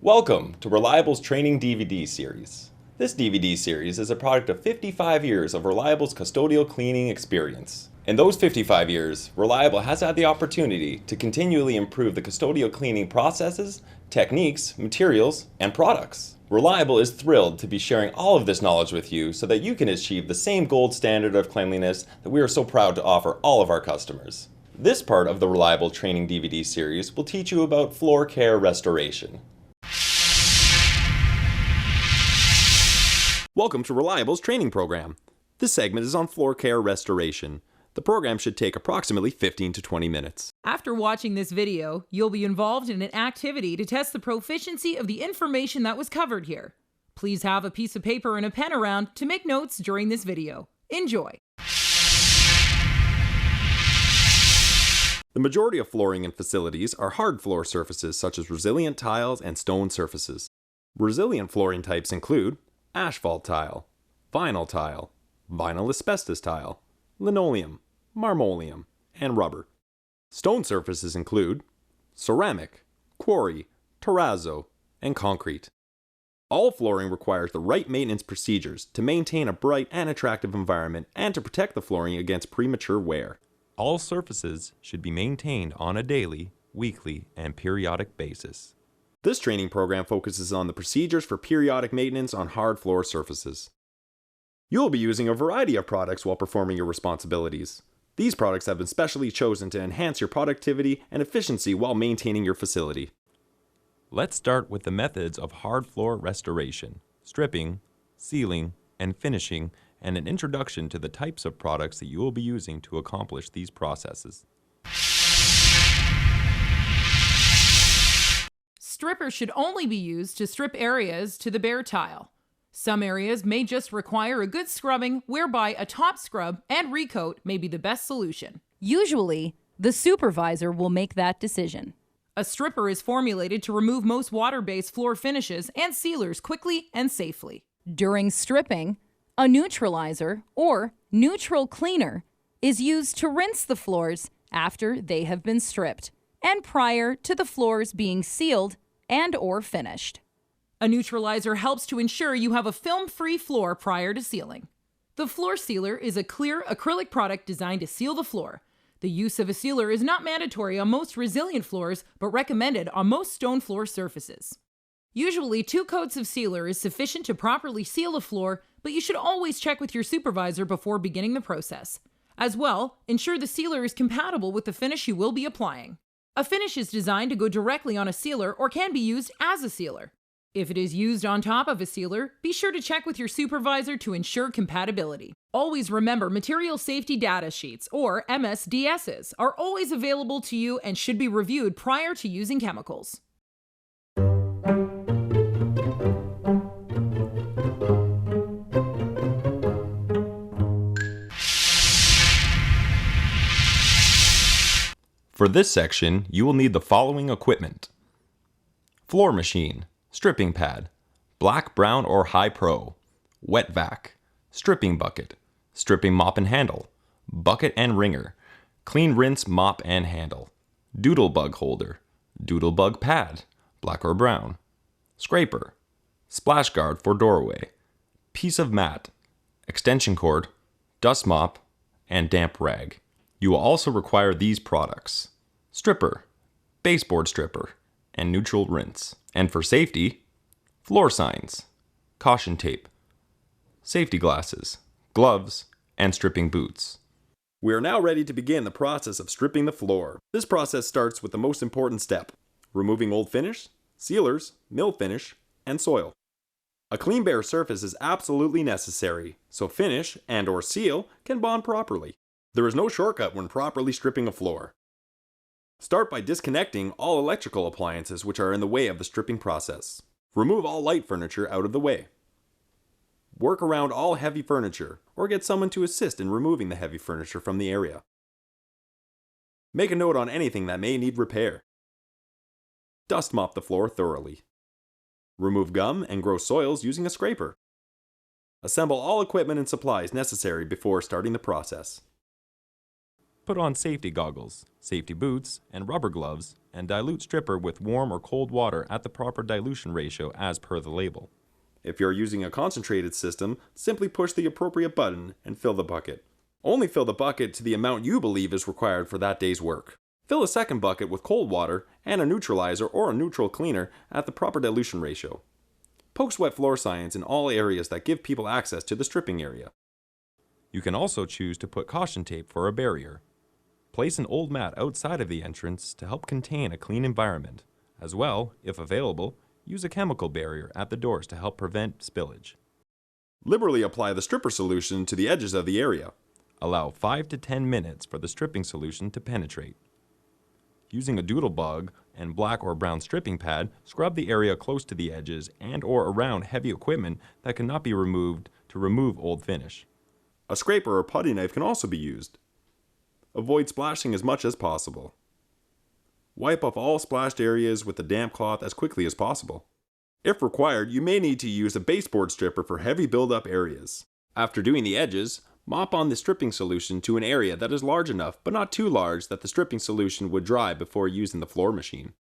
Welcome to Reliable's Training DVD series. This DVD series is a product of 55 years of Reliable's custodial cleaning experience. In those 55 years, Reliable has had the opportunity to continually improve the custodial cleaning processes, techniques, materials, and products. Reliable is thrilled to be sharing all of this knowledge with you so that you can achieve the same gold standard of cleanliness that we are so proud to offer all of our customers. This part of the Reliable Training DVD series will teach you about floor care restoration. Welcome to Reliable's training program. This segment is on floor care restoration. The program should take approximately 15 to 20 minutes. After watching this video, you'll be involved in an activity to test the proficiency of the information that was covered here. Please have a piece of paper and a pen around to make notes during this video. Enjoy! The majority of flooring in facilities are hard floor surfaces such as resilient tiles and stone surfaces. Resilient flooring types include asphalt tile, vinyl asbestos tile, linoleum, marmoleum, and rubber. Stone surfaces include ceramic, quarry, terrazzo, and concrete. All flooring requires the right maintenance procedures to maintain a bright and attractive environment and to protect the flooring against premature wear. All surfaces should be maintained on a daily, weekly, and periodic basis. This training program focuses on the procedures for periodic maintenance on hard floor surfaces. You will be using a variety of products while performing your responsibilities. These products have been specially chosen to enhance your productivity and efficiency while maintaining your facility. Let's start with the methods of hard floor restoration, stripping, sealing, and finishing, and an introduction to the types of products that you will be using to accomplish these processes. Strippers should only be used to strip areas to the bare tile. Some areas may just require a good scrubbing, whereby a top scrub and recoat may be the best solution. Usually, the supervisor will make that decision. A stripper is formulated to remove most water-based floor finishes and sealers quickly and safely. During stripping, a neutralizer or neutral cleaner is used to rinse the floors after they have been stripped and prior to the floors being sealed and/or finished. A neutralizer helps to ensure you have a film-free floor prior to sealing. The floor sealer is a clear acrylic product designed to seal the floor. The use of a sealer is not mandatory on most resilient floors, but recommended on most stone floor surfaces. Usually, 2 coats of sealer is sufficient to properly seal a floor, but you should always check with your supervisor before beginning the process. As well, ensure the sealer is compatible with the finish you will be applying. A finish is designed to go directly on a sealer or can be used as a sealer. If it is used on top of a sealer, be sure to check with your supervisor to ensure compatibility. Always remember material safety data sheets, or MSDSs, are always available to you and should be reviewed prior to using chemicals. For this section, you will need the following equipment: floor machine, stripping pad, black, brown, or high pro, wet vac, stripping bucket, stripping mop and handle, bucket and wringer, clean rinse mop and handle, doodle bug holder, doodle bug pad, black or brown, scraper, splash guard for doorway, piece of mat, extension cord, dust mop, and damp rag. You will also require these products: stripper, baseboard stripper, and neutral rinse. And for safety, floor signs, caution tape, safety glasses, gloves, and stripping boots. We are now ready to begin the process of stripping the floor. This process starts with the most important step: removing old finish, sealers, mill finish, and soil. A clean bare surface is absolutely necessary, so finish and/or seal can bond properly. There is no shortcut when properly stripping a floor. Start by disconnecting all electrical appliances which are in the way of the stripping process. Remove all light furniture out of the way. Work around all heavy furniture, or get someone to assist in removing the heavy furniture from the area. Make a note on anything that may need repair. Dust mop the floor thoroughly. Remove gum and gross soils using a scraper. Assemble all equipment and supplies necessary before starting the process. Put on safety goggles, safety boots, and rubber gloves, and and dilute stripper with warm or cold water at the proper dilution ratio as per the label. If you're using a concentrated system, simply push the appropriate button and fill the bucket. Only fill the bucket to the amount you believe is required for that day's work. Fill a second bucket with cold water and a neutralizer or a neutral cleaner at the proper dilution ratio. Post-wet floor signs in all areas that give people access to the stripping area. You can also choose to put caution tape for a barrier. Place an old mat outside of the entrance to help contain a clean environment. As well, if available, use a chemical barrier at the doors to help prevent spillage. Liberally apply the stripper solution to the edges of the area. Allow 5 to 10 minutes for the stripping solution to penetrate. Using a doodle bug and black or brown stripping pad, scrub the area close to the edges and or around heavy equipment that cannot be removed to remove old finish. A scraper or putty knife can also be used. Avoid splashing as much as possible. Wipe off all splashed areas with a damp cloth as quickly as possible. If required, you may need to use a baseboard stripper for heavy build-up areas. After doing the edges, mop on the stripping solution to an area that is large enough but not too large that the stripping solution would dry before using the floor machine.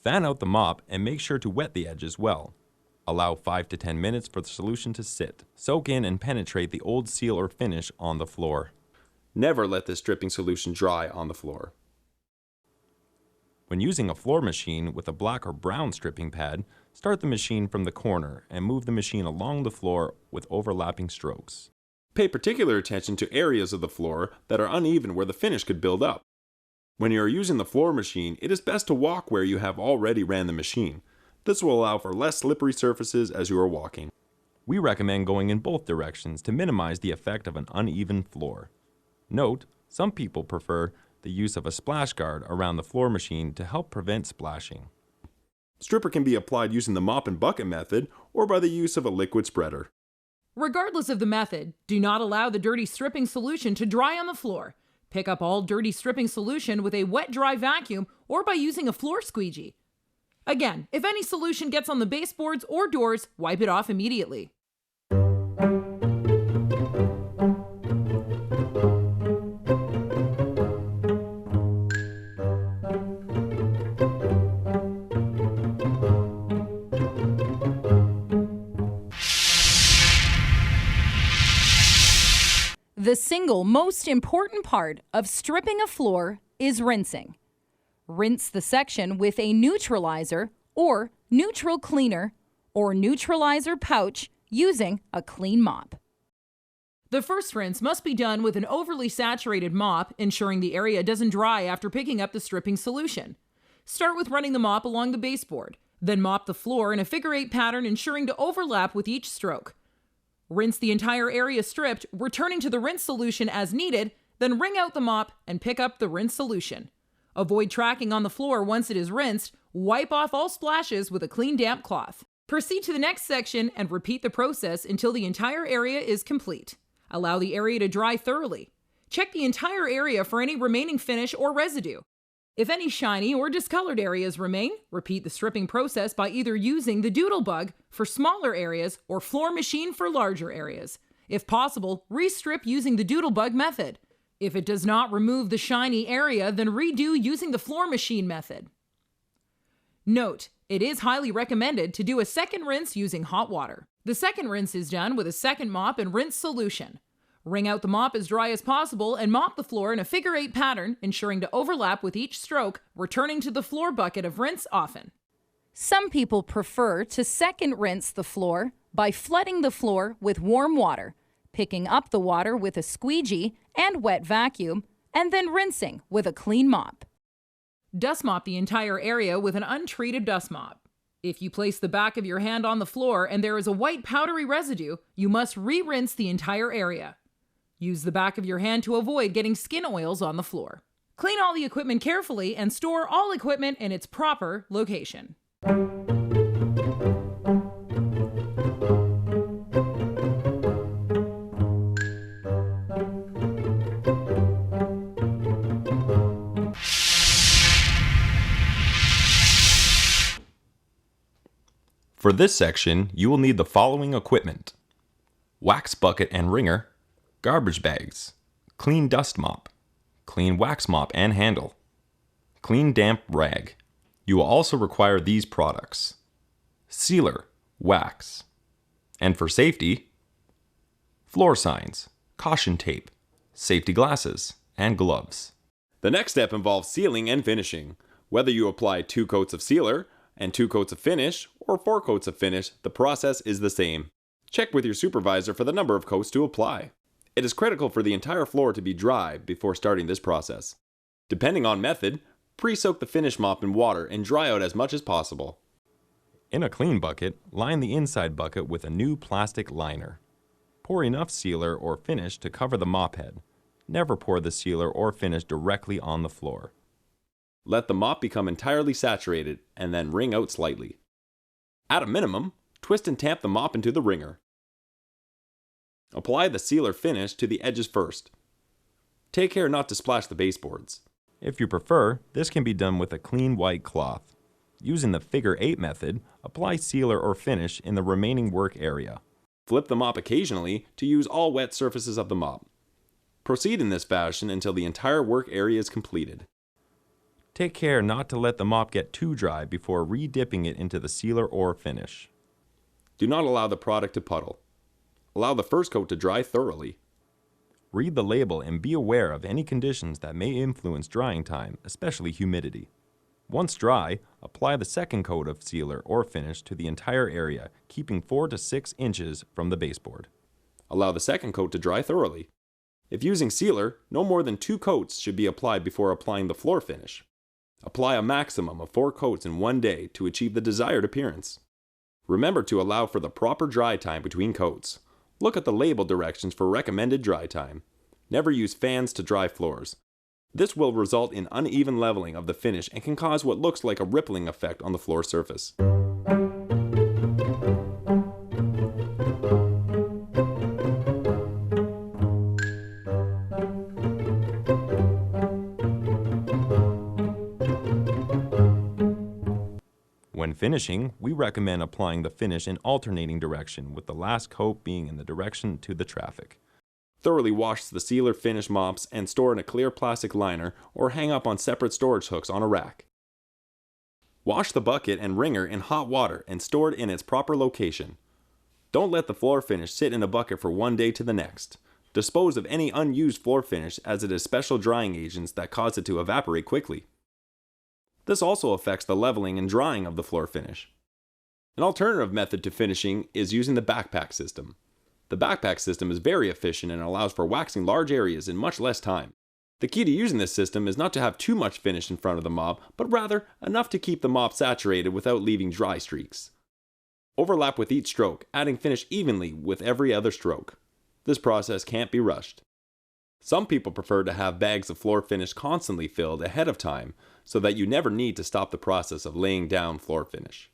Fan out the mop and make sure to wet the edges well. Allow 5 to 10 minutes for the solution to sit, soak in and penetrate the old seal or finish on the floor. Never let this stripping solution dry on the floor. When using a floor machine with a black or brown stripping pad, start the machine from the corner and move the machine along the floor with overlapping strokes. Pay particular attention to areas of the floor that are uneven where the finish could build up. When you are using the floor machine, it is best to walk where you have already ran the machine. This will allow for less slippery surfaces as you are walking. We recommend going in both directions to minimize the effect of an uneven floor. Note, some people prefer the use of a splash guard around the floor machine to help prevent splashing. Stripper can be applied using the mop and bucket method or by the use of a liquid spreader. Regardless of the method, do not allow the dirty stripping solution to dry on the floor. Pick up all dirty stripping solution with a wet-dry vacuum or by using a floor squeegee. Again, if any solution gets on the baseboards or doors, wipe it off immediately. The single most important part of stripping a floor is rinsing. Rinse the section with a neutralizer or neutral cleaner or neutralizer pouch using a clean mop. The first rinse must be done with an overly saturated mop, ensuring the area doesn't dry after picking up the stripping solution. Start with running the mop along the baseboard, then mop the floor in a figure-8 pattern, ensuring to overlap with each stroke. Rinse the entire area stripped, returning to the rinse solution as needed, then wring out the mop and pick up the rinse solution. Avoid tracking on the floor once it is rinsed. Wipe off all splashes with a clean damp cloth. Proceed to the next section and repeat the process until the entire area is complete. Allow the area to dry thoroughly. Check the entire area for any remaining finish or residue. If any shiny or discolored areas remain, repeat the stripping process by either using the doodle bug for smaller areas or floor machine for larger areas. If possible, re-strip using the doodle bug method. If it does not remove the shiny area, then redo using the floor machine method. Note, it is highly recommended to do a second rinse using hot water. The second rinse is done with a second mop and rinse solution. Wring out the mop as dry as possible and mop the floor in a figure-8 pattern, ensuring to overlap with each stroke, returning to the floor bucket of rinse often. Some people prefer to second rinse the floor by flooding the floor with warm water, picking up the water with a squeegee and wet vacuum, and then rinsing with a clean mop. Dust mop the entire area with an untreated dust mop. If you place the back of your hand on the floor and there is a white powdery residue, you must re-rinse the entire area. Use the back of your hand to avoid getting skin oils on the floor. Clean all the equipment carefully and store all equipment in its proper location. For this section, you will need the following equipment: wax bucket and wringer, garbage bags, clean dust mop, clean wax mop and handle, clean damp rag. You will also require these products: sealer, wax, and for safety, floor signs, caution tape, safety glasses, and gloves. The next step involves sealing and finishing. Whether you apply 2 coats of sealer and 2 coats of finish or 4 coats of finish, the process is the same. Check with your supervisor for the number of coats to apply. It is critical for the entire floor to be dry before starting this process. Depending on method, pre-soak the finish mop in water and dry out as much as possible. In a clean bucket, line the inside bucket with a new plastic liner. Pour enough sealer or finish to cover the mop head. Never pour the sealer or finish directly on the floor. Let the mop become entirely saturated and then wring out slightly. At a minimum, twist and tamp the mop into the wringer. Apply the sealer finish to the edges first. Take care not to splash the baseboards. If you prefer, this can be done with a clean white cloth. Using the figure 8 method, apply sealer or finish in the remaining work area. Flip the mop occasionally to use all wet surfaces of the mop. Proceed in this fashion until the entire work area is completed. Take care not to let the mop get too dry before re-dipping it into the sealer or finish. Do not allow the product to puddle. Allow the first coat to dry thoroughly. Read the label and be aware of any conditions that may influence drying time, especially humidity. Once dry, apply the second coat of sealer or finish to the entire area, keeping 4 to 6 inches from the baseboard. Allow the second coat to dry thoroughly. If using sealer, no more than 2 coats should be applied before applying the floor finish. Apply a maximum of 4 coats in one day to achieve the desired appearance. Remember to allow for the proper dry time between coats. Look at the label directions for recommended dry time. Never use fans to dry floors. This will result in uneven leveling of the finish and can cause what looks like a rippling effect on the floor surface. When finishing, we recommend applying the finish in alternating direction, with the last coat being in the direction to the traffic. Thoroughly wash the sealer finish mops and store in a clear plastic liner or hang up on separate storage hooks on a rack. Wash the bucket and wringer in hot water and store it in its proper location. Don't let the floor finish sit in a bucket for one day to the next. Dispose of any unused floor finish, as it is special drying agents that cause it to evaporate quickly. This also affects the leveling and drying of the floor finish. An alternative method to finishing is using the backpack system. The backpack system is very efficient and allows for waxing large areas in much less time. The key to using this system is not to have too much finish in front of the mop, but rather enough to keep the mop saturated without leaving dry streaks. Overlap with each stroke, adding finish evenly with every other stroke. This process can't be rushed. Some people prefer to have bags of floor finish constantly filled ahead of time, so that you never need to stop the process of laying down floor finish.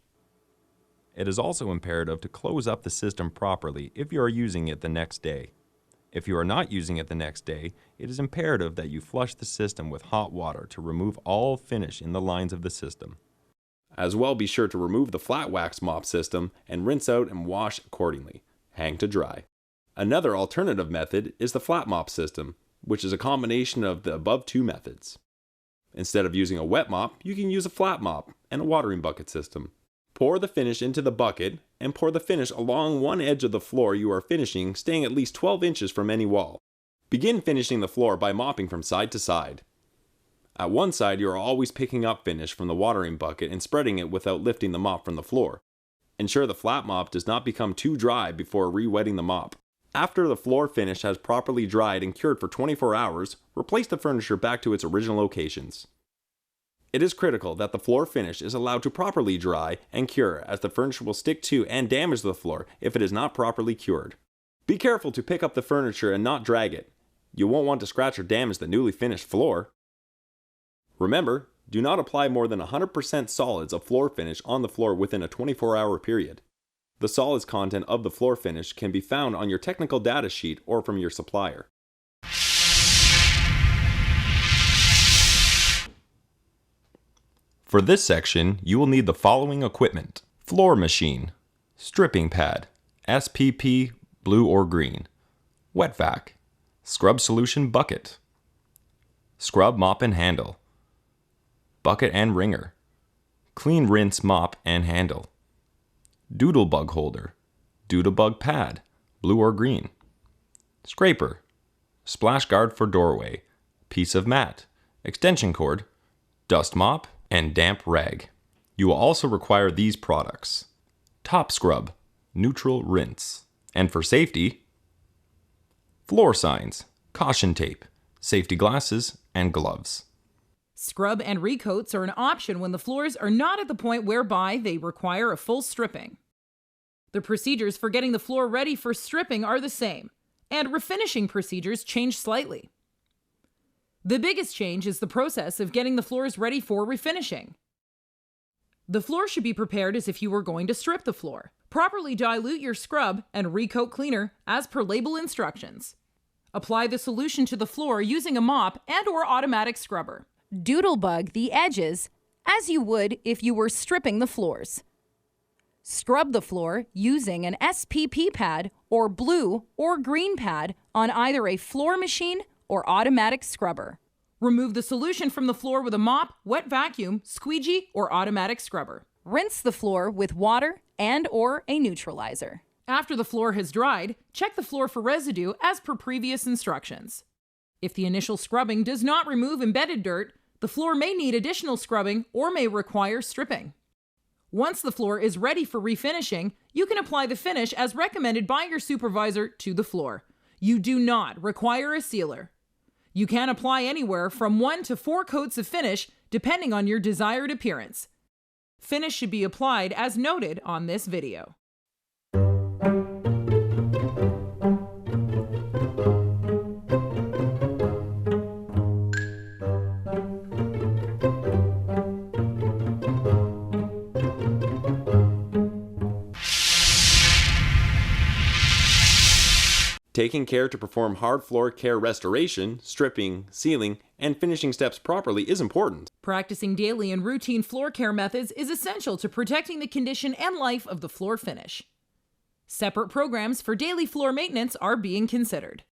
It is also imperative to close up the system properly if you are using it the next day. If you are not using it the next day, it is imperative that you flush the system with hot water to remove all finish in the lines of the system. As well, be sure to remove the flat wax mop system and rinse out and wash accordingly. Hang to dry. Another alternative method is the flat mop system, which is a combination of the above 2 methods. Instead of using a wet mop, you can use a flat mop and a watering bucket system. Pour the finish into the bucket and pour the finish along one edge of the floor you are finishing, staying at least 12 inches from any wall. Begin finishing the floor by mopping from side to side. At one side, you are always picking up finish from the watering bucket and spreading it without lifting the mop from the floor. Ensure the flat mop does not become too dry before re-wetting the mop. After the floor finish has properly dried and cured for 24 hours, replace the furniture back to its original locations. It is critical that the floor finish is allowed to properly dry and cure, as the furniture will stick to and damage the floor if it is not properly cured. Be careful to pick up the furniture and not drag it. You won't want to scratch or damage the newly finished floor. Remember, do not apply more than 100% solids of floor finish on the floor within a 24-hour period. The solids content of the floor finish can be found on your technical data sheet or from your supplier. For this section, you will need the following equipment: floor machine, stripping pad, SPP blue or green, wet vac, scrub solution bucket, scrub mop and handle, bucket and wringer. Clean rinse mop and handle. Doodlebug holder. Doodlebug pad, blue or green. Scraper. Splash guard for doorway. Piece of mat. Extension cord. Dust mop and damp rag. You will also require these products. Top scrub. Neutral rinse. And for safety, floor signs, caution tape, safety glasses, and gloves. Scrub and recoats are an option when the floors are not at the point whereby they require a full stripping. The procedures for getting the floor ready for stripping are the same, and refinishing procedures change slightly. The biggest change is the process of getting the floors ready for refinishing. The floor should be prepared as if you were going to strip the floor. Properly dilute your scrub and recoat cleaner as per label instructions. Apply the solution to the floor using a mop and/or automatic scrubber. Doodlebug the edges as you would if you were stripping the floors. Scrub the floor using an SPP pad or blue or green pad on either a floor machine or automatic scrubber. Remove the solution from the floor with a mop, wet vacuum, squeegee, or automatic scrubber. Rinse the floor with water and/or a neutralizer. After the floor has dried, check the floor for residue as per previous instructions. If the initial scrubbing does not remove embedded dirt, the floor may need additional scrubbing or may require stripping. Once the floor is ready for refinishing, you can apply the finish as recommended by your supervisor to the floor. You do not require a sealer. You can apply anywhere from 1 to 4 coats of finish depending on your desired appearance. Finish should be applied as noted on this video. Taking care to perform hard floor care restoration, stripping, sealing, and finishing steps properly is important. Practicing daily and routine floor care methods is essential to protecting the condition and life of the floor finish. Separate programs for daily floor maintenance are being considered.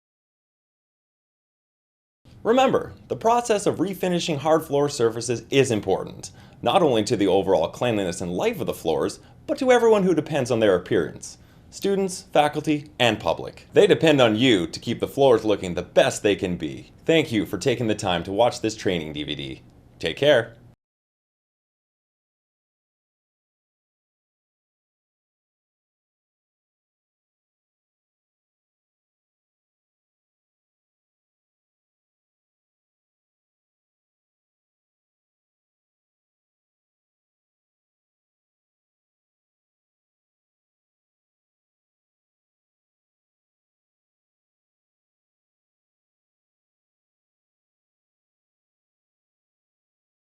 Remember, the process of refinishing hard floor surfaces is important, not only to the overall cleanliness and life of the floors, but to everyone who depends on their appearance. Students, faculty, and public. They depend on you to keep the floors looking the best they can be. Thank you for taking the time to watch this training DVD. Take care.